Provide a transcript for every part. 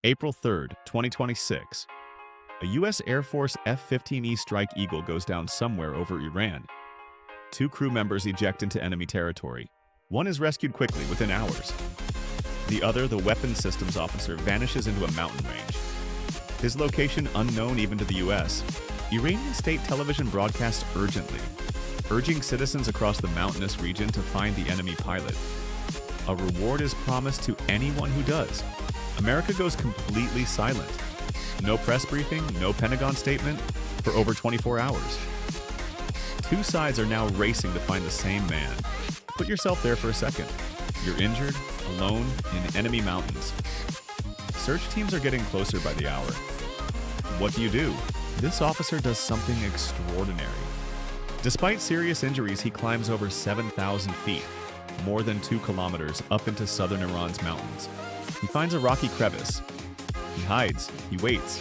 April 3rd, 2026. A U.S. Air Force F-15E Strike Eagle goes down somewhere over Iran. Two crew members eject into enemy territory. One is rescued quickly, within hours. The other, the weapons systems officer, vanishes into a mountain range. His location unknown even to the U.S. Iranian state television broadcasts urgently, urging citizens across the mountainous region to find the enemy pilot. A reward is promised to anyone who does. America goes completely silent. No press briefing, no Pentagon statement for over 24 hours. Two sides are now racing to find the same man. Put yourself there for a second. You're injured, alone, in enemy mountains. Search teams are getting closer by the hour. What do? This officer does something extraordinary. Despite serious injuries, he climbs over 7,000 feet, more than 2 kilometers, up into southern Iran's mountains. He finds a rocky crevice. He hides. He waits.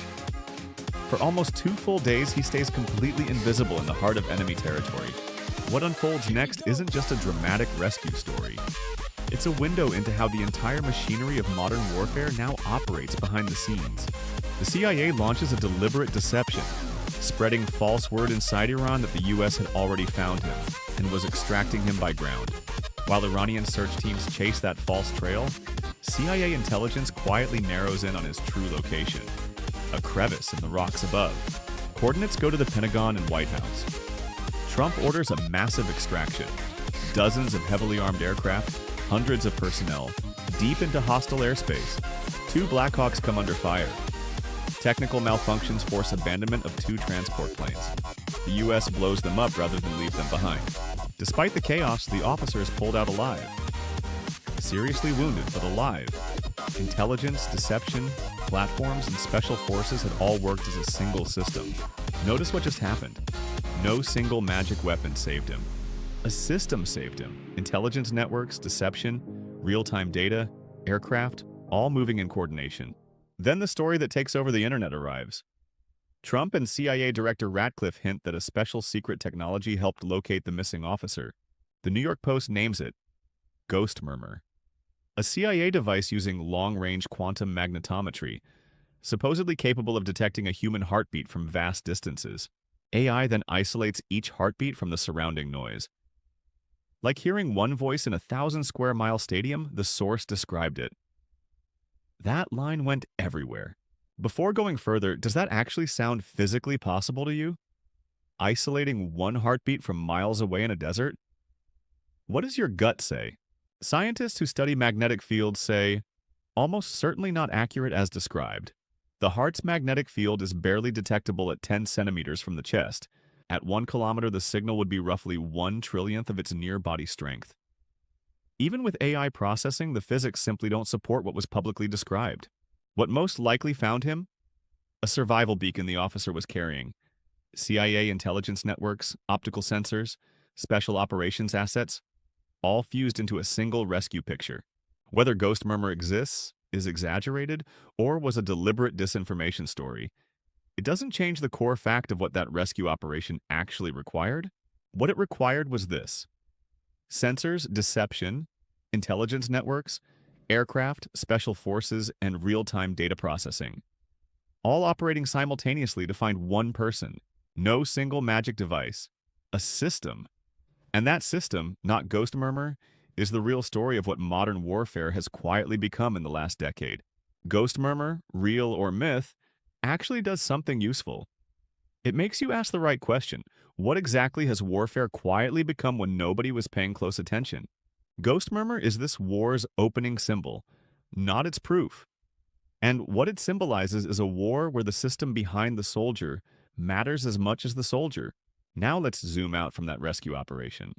For almost 2 full days, he stays completely invisible in the heart of enemy territory. What unfolds next isn't just a dramatic rescue story. It's a window into how the entire machinery of modern warfare now operates behind the scenes. The CIA launches a deliberate deception, spreading false word inside Iran that the U.S. had already found him and was extracting him by ground. While Iranian search teams chase that false trail, CIA intelligence quietly narrows in on his true location, a crevice in the rocks above. Coordinates go to the Pentagon and White House. Trump orders a massive extraction. Dozens of heavily armed aircraft, hundreds of personnel, deep into hostile airspace. 2 Black Hawks come under fire. Technical malfunctions force abandonment of 2 transport planes. The U.S. blows them up rather than leave them behind. Despite the chaos, the officer is pulled out alive. Seriously wounded, but alive. Intelligence, deception, platforms, and special forces had all worked as a single system. Notice what just happened. No single magic weapon saved him. A system saved him. Intelligence networks, deception, real-time data, aircraft, all moving in coordination. Then the story that takes over the internet arrives. Trump and CIA Director Ratcliffe hint that a special secret technology helped locate the missing officer. The New York Post names it Ghost Murmur, a CIA device using long-range quantum magnetometry, supposedly capable of detecting a human heartbeat from vast distances. AI then isolates each heartbeat from the surrounding noise. Like hearing one voice in a 1,000-square-mile stadium, the source described it. That line went everywhere. Before going further, does that actually sound physically possible to you? Isolating one heartbeat from miles away in a desert? What does your gut say? Scientists who study magnetic fields say, almost certainly not accurate as described. The heart's magnetic field is barely detectable at 10 centimeters from the chest. At 1 kilometer, the signal would be roughly 1/trillionth of its near-body strength. Even with AI processing, the physics simply don't support what was publicly described. What most likely found him? A survival beacon the officer was carrying. CIA intelligence networks, optical sensors, special operations assets, all fused into a single rescue picture. Whether Ghost Murmur exists, is exaggerated, or was a deliberate disinformation story, it doesn't change the core fact of what that rescue operation actually required. What it required was this: sensors, deception, intelligence networks, aircraft, special forces, and real-time data processing, all operating simultaneously to find one person. No single magic device. A system. And that system, not Ghost Murmur, is the real story of what modern warfare has quietly become in the last decade. Ghost Murmur, real or myth, actually does something useful. It makes you ask the right question. What exactly has warfare quietly become when nobody was paying close attention? Ghost Murmur is this war's opening symbol, not its proof. And what it symbolizes is a war where the system behind the soldier matters as much as the soldier. Now let's zoom out from that rescue operation.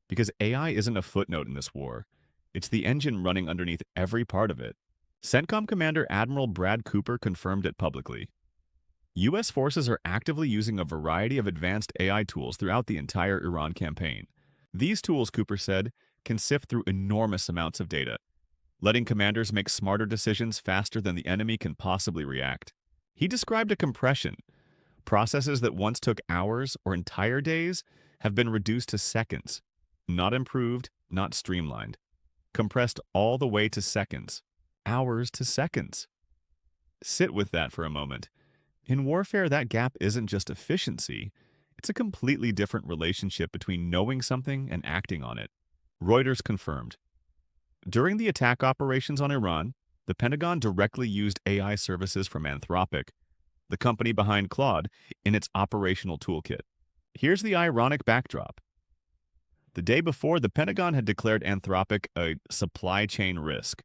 Because AI isn't a footnote in this war. It's the engine running underneath every part of it. CENTCOM Commander Admiral Brad Cooper confirmed it publicly. U.S. forces are actively using a variety of advanced AI tools throughout the entire Iran campaign. These tools, Cooper said, can sift through enormous amounts of data, letting commanders make smarter decisions faster than the enemy can possibly react. He described a compression. Processes that once took hours or entire days have been reduced to seconds. Not improved, not streamlined. Compressed all the way to seconds. Hours to seconds. Sit with that for a moment. In warfare, that gap isn't just efficiency, it's a completely different relationship between knowing something and acting on it. Reuters confirmed. During the attack operations on Iran, the Pentagon directly used AI services from Anthropic, the company behind Claude, in its operational toolkit. Here's the ironic backdrop. The day before, the Pentagon had declared Anthropic a supply chain risk.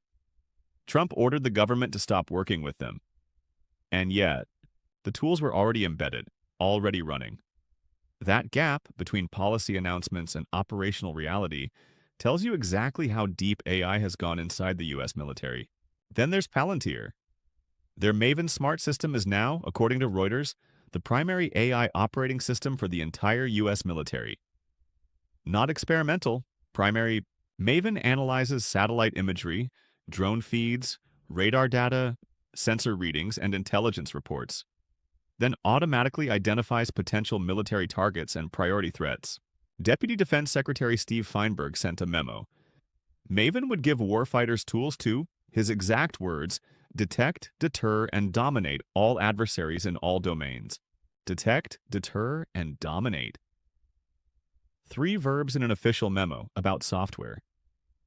Trump ordered the government to stop working with them. And yet, the tools were already embedded, already running. That gap between policy announcements and operational reality tells you exactly how deep AI has gone inside the US military. Then there's Palantir. Their Maven smart system is now, according to Reuters, the primary AI operating system for the entire US military. Not experimental, primary. Maven analyzes satellite imagery, drone feeds, radar data, sensor readings, and intelligence reports, then automatically identifies potential military targets and priority threats. Deputy Defense Secretary Steve Feinberg sent a memo. Maven would give warfighters tools to, his exact words, detect, deter, and dominate all adversaries in all domains. Detect, deter, and dominate. 3 verbs in an official memo about software.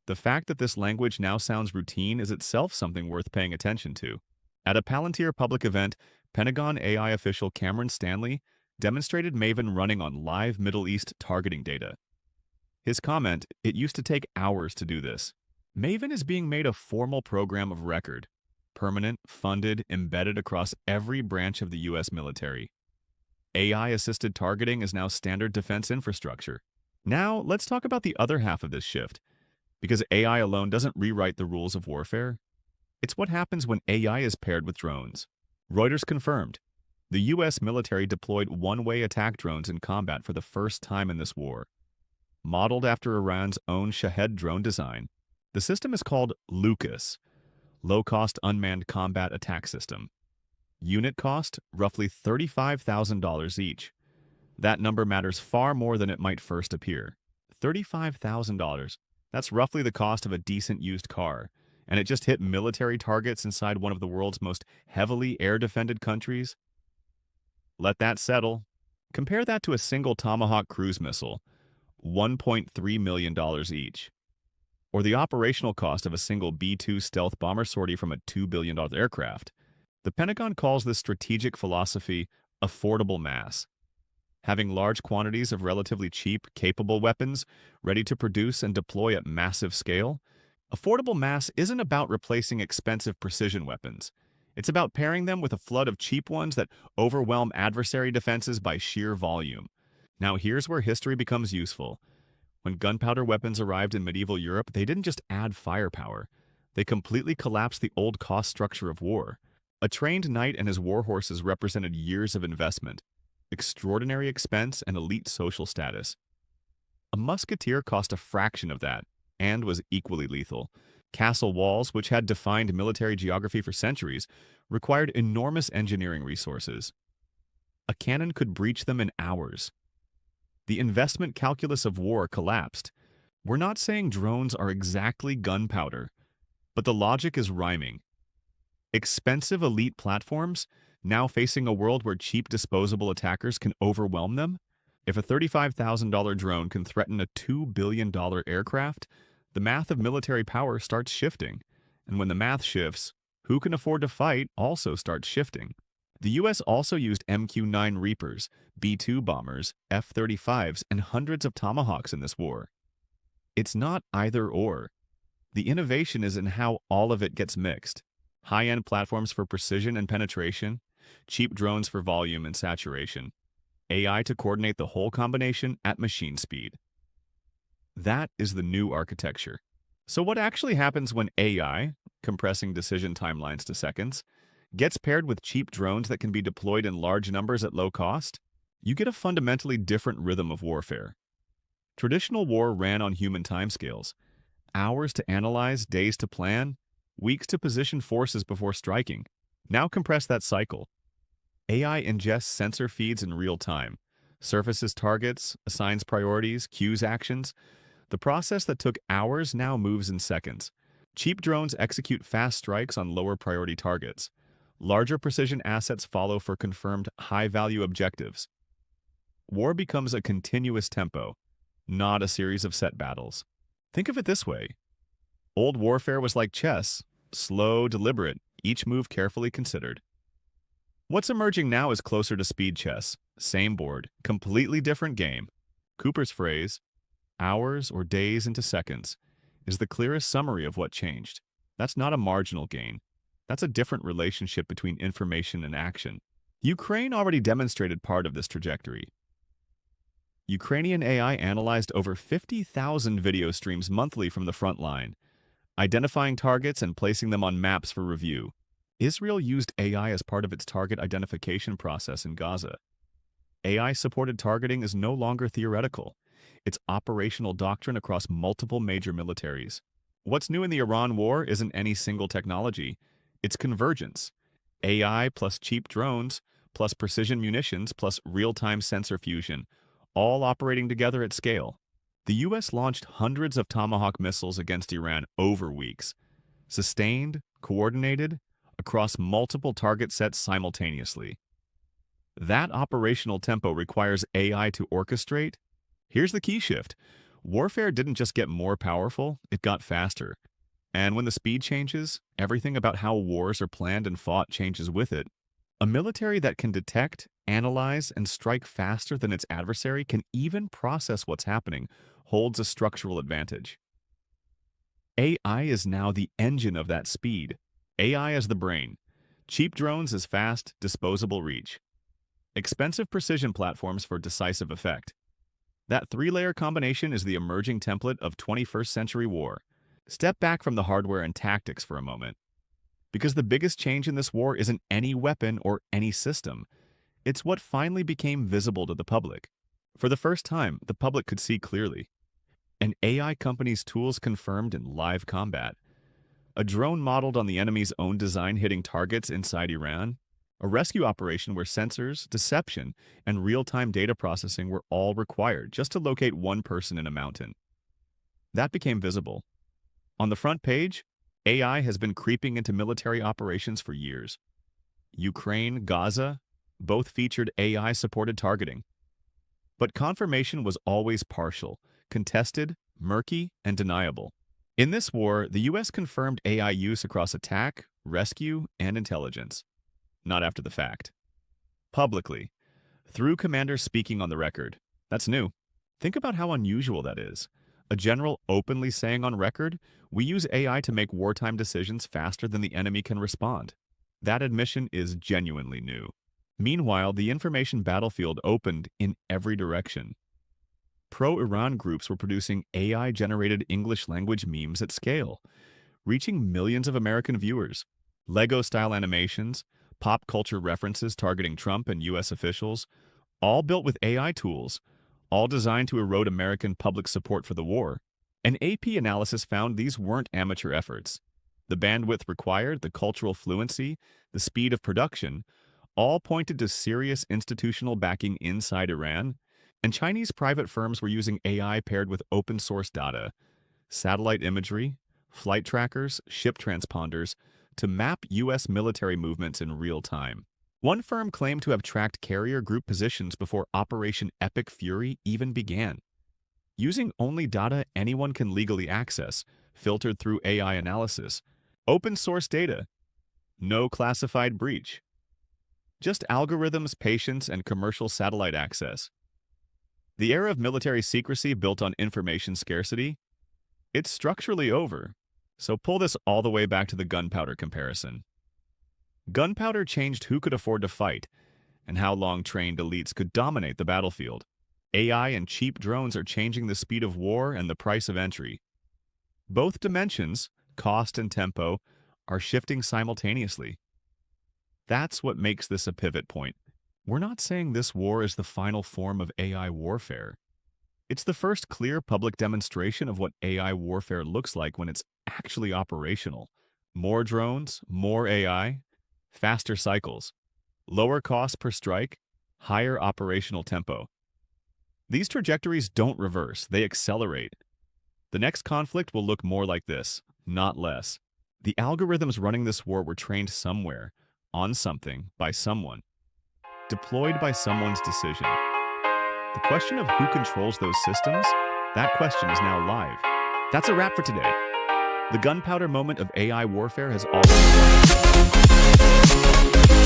The fact that this language now sounds routine is itself something worth paying attention to. At a Palantir public event, Pentagon AI official Cameron Stanley demonstrated Maven running on live Middle East targeting data. His comment, "It used to take hours to do this." Maven is being made a formal program of record, permanent, funded, embedded across every branch of the US military. AI-assisted targeting is now standard defense infrastructure. Now, let's talk about the other half of this shift, because AI alone doesn't rewrite the rules of warfare. It's what happens when AI is paired with drones. Reuters confirmed. The US military deployed one-way attack drones in combat for the first time in this war. Modeled after Iran's own Shahed drone design, the system is called Lucas, Low-Cost Unmanned Combat Attack System. Unit cost, roughly $35,000 each. That number matters far more than it might first appear. $35,000. That's roughly the cost of a decent used car, and it just hit military targets inside one of the world's most heavily air-defended countries. Let that settle. Compare that to a single Tomahawk cruise missile, $1.3 million each. Or the operational cost of a single B-2 stealth bomber sortie from a $2 billion aircraft. The Pentagon calls this strategic philosophy affordable mass. Having large quantities of relatively cheap, capable weapons ready to produce and deploy at massive scale. Affordable mass isn't about replacing expensive precision weapons. It's about pairing them with a flood of cheap ones that overwhelm adversary defenses by sheer volume. Now here's where history becomes useful. When gunpowder weapons arrived in medieval Europe, they didn't just add firepower. They completely collapsed the old cost structure of war. A trained knight and his war horses represented years of investment, extraordinary expense, and elite social status. A musketeer cost a fraction of that, and was equally lethal. Castle walls, which had defined military geography for centuries, required enormous engineering resources. A cannon could breach them in hours. The investment calculus of war collapsed. We're not saying drones are exactly gunpowder, but the logic is rhyming. Expensive elite platforms, now facing a world where cheap disposable attackers can overwhelm them? If a $35,000 drone can threaten a $2 billion aircraft, the math of military power starts shifting. And when the math shifts, who can afford to fight also starts shifting. The US also used MQ-9 Reapers, B-2 bombers, F-35s, and hundreds of Tomahawks in this war. It's not either-or. The innovation is in how all of it gets mixed. High-end platforms for precision and penetration, cheap drones for volume and saturation, AI to coordinate the whole combination at machine speed. That is the new architecture. So what actually happens when AI, compressing decision timelines to seconds, gets paired with cheap drones that can be deployed in large numbers at low cost? You get a fundamentally different rhythm of warfare. Traditional war ran on human timescales. Hours to analyze, days to plan, weeks to position forces before striking. Now compress that cycle. AI ingests sensor feeds in real time, surfaces targets, assigns priorities, cues actions. The process that took hours now moves in seconds. Cheap drones execute fast strikes on lower priority targets. Larger precision assets follow for confirmed high-value objectives. War becomes a continuous tempo, not a series of set battles. Think of it this way. Old warfare was like chess, slow, deliberate, each move carefully considered. What's emerging now is closer to speed chess, same board, completely different game. Cooper's phrase, hours or days into seconds, is the clearest summary of what changed. That's not a marginal gain. That's a different relationship between information and action. Ukraine already demonstrated part of this trajectory. Ukrainian AI analyzed over 50,000 video streams monthly from the front line, identifying targets and placing them on maps for review. Israel used AI as part of its target identification process in Gaza. AI-supported targeting is no longer theoretical. It's operational doctrine across multiple major militaries. What's new in the Iran war isn't any single technology. It's convergence. AI plus cheap drones, plus precision munitions, plus real-time sensor fusion, all operating together at scale. The U.S. launched hundreds of Tomahawk missiles against Iran over weeks, sustained, coordinated, across multiple target sets simultaneously. That operational tempo requires AI to orchestrate. Here's the key shift. Warfare didn't just get more powerful, it got faster. And when the speed changes, everything about how wars are planned and fought changes with it. A military that can detect, analyze, and strike faster than its adversary can even process what's happening, holds a structural advantage. AI is now the engine of that speed. AI is the brain. Cheap drones is fast, disposable reach. Expensive precision platforms for decisive effect. That three-layer combination is the emerging template of 21st century war. Step back from the hardware and tactics for a moment. Because the biggest change in this war isn't any weapon or any system. It's what finally became visible to the public. For the first time, the public could see clearly. An AI company's tools confirmed in live combat. A drone modeled on the enemy's own design hitting targets inside Iran. A rescue operation where sensors, deception, and real-time data processing were all required just to locate one person in a mountain. That became visible. On the front page, AI has been creeping into military operations for years. Ukraine, Gaza, both featured AI-supported targeting. But confirmation was always partial, contested, murky, and deniable. In this war, the U.S. confirmed AI use across attack, rescue, and intelligence. Not after the fact. Publicly, through commanders speaking on the record. That's new. Think about how unusual that is. A general openly saying on record, we use AI to make wartime decisions faster than the enemy can respond. That admission is genuinely new. Meanwhile, the information battlefield opened in every direction. Pro-Iran groups were producing AI-generated English-language memes at scale, reaching millions of American viewers. Lego-style animations, pop culture references targeting Trump and U.S. officials, all built with AI tools, all designed to erode American public support for the war. An AP analysis found these weren't amateur efforts. The bandwidth required, the cultural fluency, the speed of production, all pointed to serious institutional backing inside Iran, and Chinese private firms were using AI paired with open-source data, satellite imagery, flight trackers, ship transponders, to map U.S. military movements in real time. One firm claimed to have tracked carrier group positions before Operation Epic Fury even began. Using only data anyone can legally access, filtered through AI analysis, open-source data, no classified breach. Just algorithms, patience, and commercial satellite access. The era of military secrecy built on information scarcity, it's structurally over. So pull this all the way back to the gunpowder comparison. Gunpowder changed who could afford to fight and how long-trained elites could dominate the battlefield. AI and cheap drones are changing the speed of war and the price of entry. Both dimensions, cost and tempo, are shifting simultaneously. That's what makes this a pivot point. We're not saying this war is the final form of AI warfare. It's the first clear public demonstration of what AI warfare looks like when it's actually operational. More drones, more AI, faster cycles, lower cost per strike, higher operational tempo. These trajectories don't reverse, they accelerate. The next conflict will look more like this, not less. The algorithms running this war were trained somewhere, on something by someone, deployed by someone's decision. The question of who controls those systems, that question is now live. That's a wrap for today. The gunpowder moment of AI warfare has already begun.